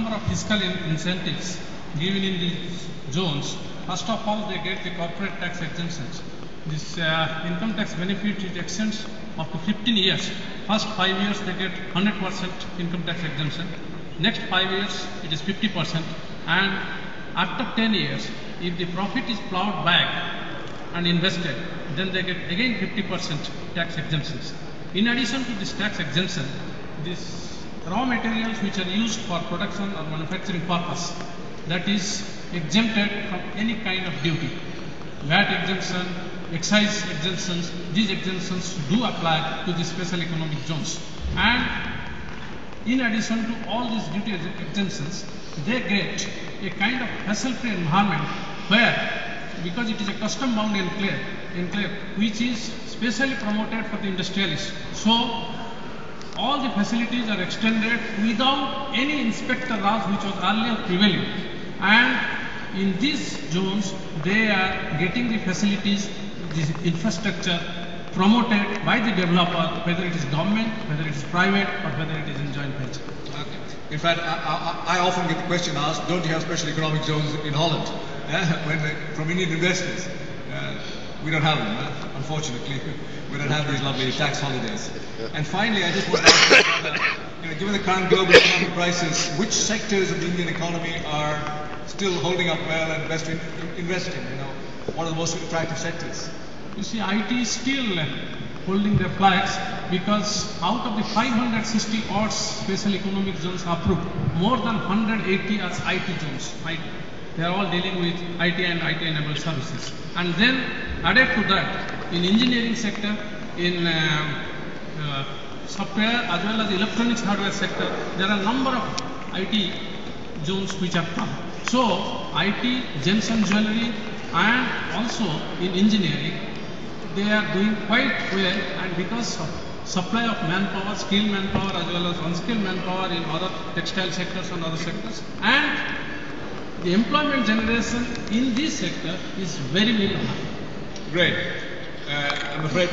number of fiscal incentives given in these zones. First of all, they get the corporate tax exemptions. This income tax benefit it extends up to 15 years. First 5 years they get 100% income tax exemption. Next 5 years it is 50%, and after 10 years, if the profit is plowed back and invested, then they get again 50% tax exemptions. In addition to this tax exemption, these raw materials which are used for production or manufacturing purpose, that is exempted from any kind of duty. VAT exemption, excise exemptions, these exemptions do apply to the special economic zones. And in addition to all these duty exemptions, they get a kind of hassle-free environment where, because it is a custom-bound enclave which is specially promoted for the industrialists. So, all the facilities are extended without any inspector Raj which was earlier prevailing. And in these zones, they are getting the facilities, this infrastructure promoted by the developer, whether it is government, whether it is private, or whether it is in joint venture. Okay. In fact, I often get the question asked, don't you have special economic zones in Holland? From Indian investors. We don't have them, unfortunately. We don't have these lovely tax holidays. And finally, I just want to ask, given the current global economic crisis, which sectors of the Indian economy are still holding up well and best to invest in? What are the most attractive sectors? You see, IT is still holding their flags, because out of the 560 odd special economic zones approved, more than 180 are IT zones. They are all dealing with IT and IT-enabled services. And then added to that, in engineering sector, in software as well as electronics hardware sector, there are a number of IT zones which have come. So, IT, gems and jewelry, and also in engineering, they are doing quite well, and because of supply of manpower, skilled manpower as well as unskilled manpower in other textile sectors and other sectors, and the employment generation in this sector is very, very high. Great. I'm afraid